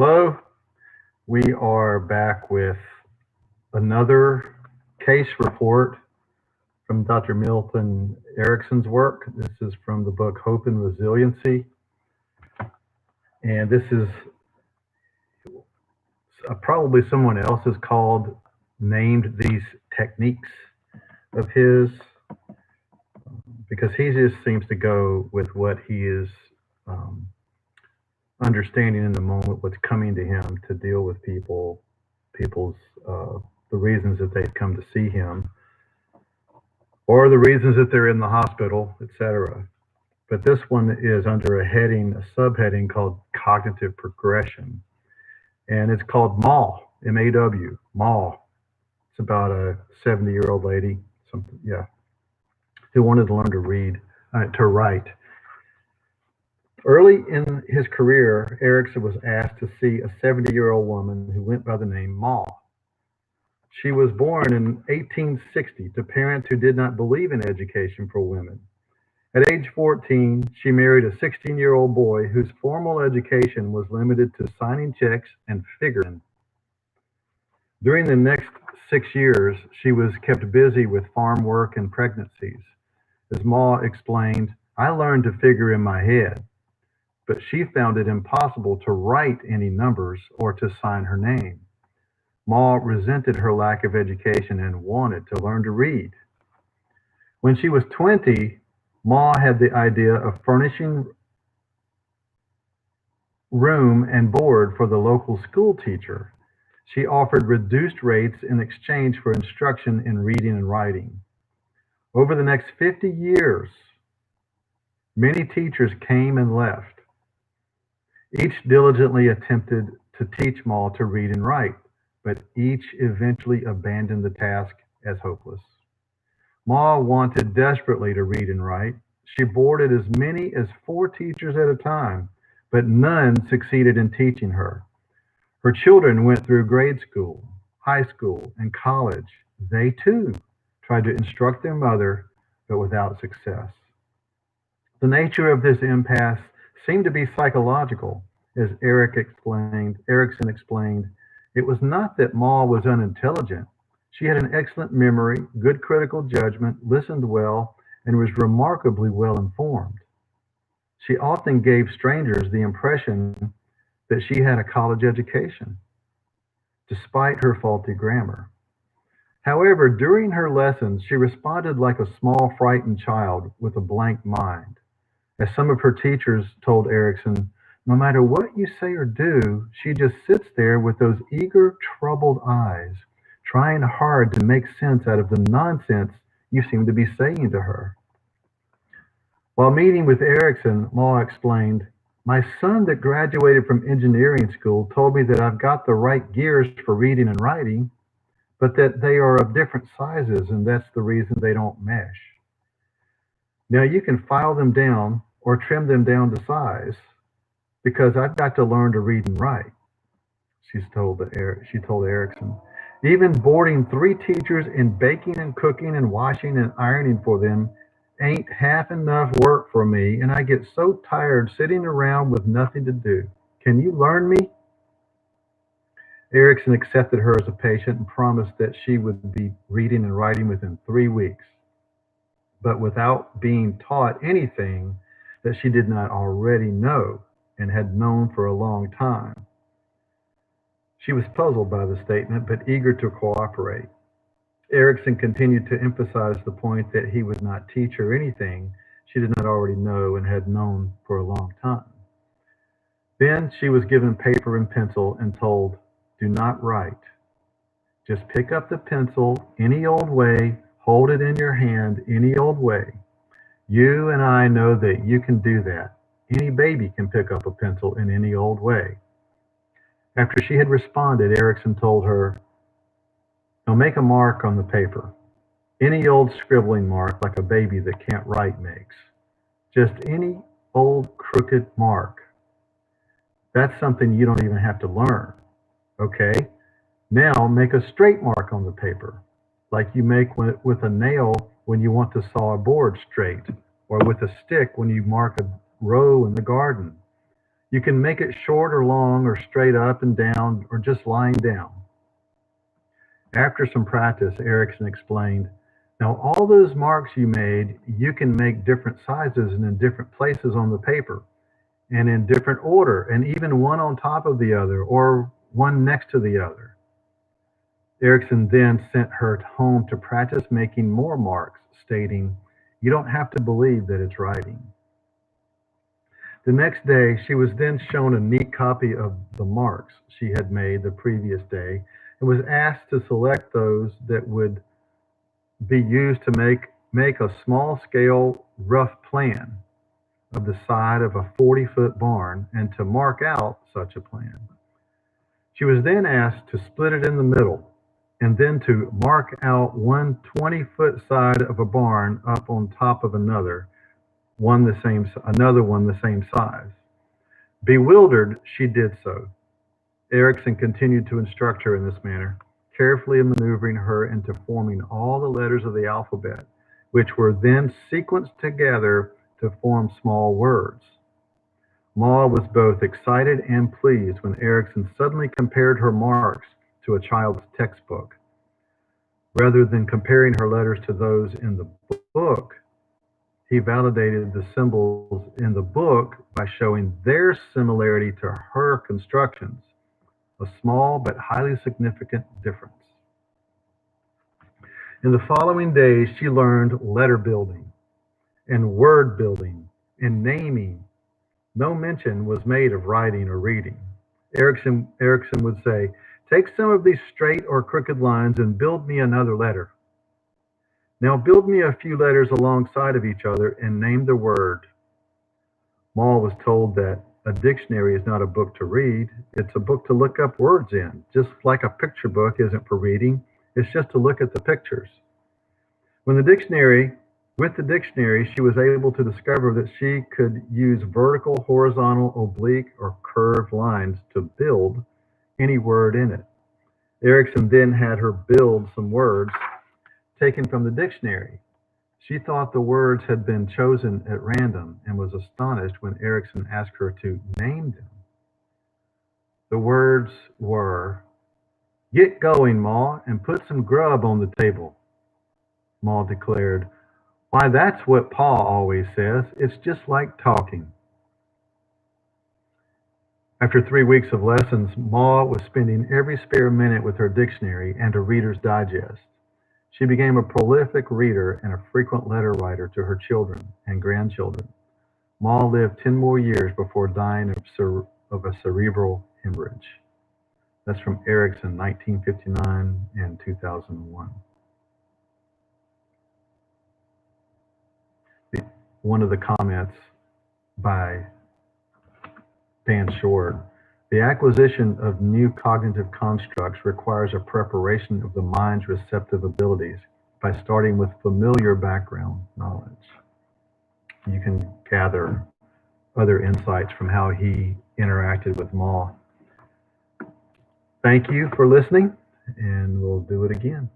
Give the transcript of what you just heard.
Hello, we are back with another case report from Dr. Milton Erickson's work. This is from the book Hope and Resiliency. And this is probably someone else has named these techniques of his because he just seems to go with what he is um, understanding in the moment, what's coming to him to deal with people's the reasons that they've come to see him, or the reasons that they're in the hospital, etc. But this one is under a subheading called cognitive progression, and it's called Maw, M-A-W, Maw. It's about a 70-year-old lady, something, yeah, who wanted to learn to write. Early in his career, Erickson was asked to see a 70-year-old woman who went by the name Maw. She was born in 1860 to parents who did not believe in education for women. At age 14, she married a 16-year-old boy whose formal education was limited to signing checks and figuring. During the next 6 years, she was kept busy with farm work and pregnancies. As Maw explained, I learned to figure in my head, but she found it impossible to write any numbers or to sign her name. Maw resented her lack of education and wanted to learn to read. When she was 20, Maw had the idea of furnishing room and board for the local school teacher. She offered reduced rates in exchange for instruction in reading and writing. Over the next 50 years, many teachers came and left. Each diligently attempted to teach Maw to read and write, but each eventually abandoned the task as hopeless. Maw wanted desperately to read and write. She boarded as many as 4 teachers at a time, but none succeeded in teaching her. Her children went through grade school, high school, and college. They too tried to instruct their mother, but without success. The nature of this impasse seemed to be psychological. As Erickson explained, it was not that Maw was unintelligent. She had an excellent memory, good critical judgment, listened well, and was remarkably well informed. She often gave strangers the impression that she had a college education, despite her faulty grammar. However, during her lessons, she responded like a small, frightened child with a blank mind. As some of her teachers told Erickson, no matter what you say or do, she just sits there with those eager, troubled eyes, trying hard to make sense out of the nonsense you seem to be saying to her. While meeting with Erickson, Maw explained, my son that graduated from engineering school told me that I've got the right gears for reading and writing, but that they are of different sizes and that's the reason they don't mesh. Now you can file them down or trim them down to size because I've got to learn to read and write, she told Erickson. Even boarding 3 teachers and baking and cooking and washing and ironing for them ain't half enough work for me, and I get so tired sitting around with nothing to do. Can you learn me? Erickson accepted her as a patient and promised that she would be reading and writing within 3 weeks, but without being taught anything that she did not already know and had known for a long time. She was puzzled by the statement, but eager to cooperate. Erickson continued to emphasize the point that he would not teach her anything she did not already know and had known for a long time. Then she was given paper and pencil and told, do not write. Just pick up the pencil any old way, hold it in your hand any old way. You and I know that you can do that. Any baby can pick up a pencil in any old way. After she had responded, Erickson told her, now make a mark on the paper. Any old scribbling mark like a baby that can't write makes. Just any old crooked mark. That's something you don't even have to learn. Okay? Now make a straight mark on the paper, like you make with a nail when you want to saw a board straight, or with a stick when you mark a row in the garden. You can make it short or long or straight up and down or just lying down. After some practice, Erickson explained, now all those marks you made, you can make different sizes and in different places on the paper and in different order and even one on top of the other or one next to the other. Erickson then sent her home to practice making more marks, stating, you don't have to believe that it's writing. The next day, she was then shown a neat copy of the marks she had made the previous day and was asked to select those that would be used to make a small scale rough plan of the side of a 40-foot barn and to mark out such a plan. She was then asked to split it in the middle and then to mark out one 20-foot side of a barn up on top of another one the same size. Bewildered, she did so. Erickson continued to instruct her in this manner, carefully maneuvering her into forming all the letters of the alphabet, which were then sequenced together to form small words. Maw was both excited and pleased when Erickson suddenly compared her marks to a child's textbook. Rather than comparing her letters to those in the book, he validated the symbols in the book by showing their similarity to her constructions, a small but highly significant difference. In the following days, she learned letter building and word building and naming. No mention was made of writing or reading. Erickson would say, take some of these straight or crooked lines and build me another letter. Now build me a few letters alongside of each other and name the word. Maw was told that a dictionary is not a book to read, it's a book to look up words in, just like a picture book isn't for reading, it's just to look at the pictures. With the dictionary, she was able to discover that she could use vertical, horizontal, oblique, or curved lines to build any word in it. Erickson then had her build some words taken from the dictionary. She thought the words had been chosen at random and was astonished when Erickson asked her to name them. The words were, get going, Maw, and put some grub on the table. Maw declared, why, that's what Pa always says. It's just like talking. After 3 weeks of lessons, Maw was spending every spare minute with her dictionary and a Reader's Digest. She became a prolific reader and a frequent letter writer to her children and grandchildren. Maw lived 10 more years before dying of a cerebral hemorrhage. That's from Erickson, 1959 and 2001. One of the comments by Dan Short, the acquisition of new cognitive constructs requires a preparation of the mind's receptive abilities by starting with familiar background knowledge. You can gather other insights from how he interacted with Maw. Thank you for listening, and we'll do it again.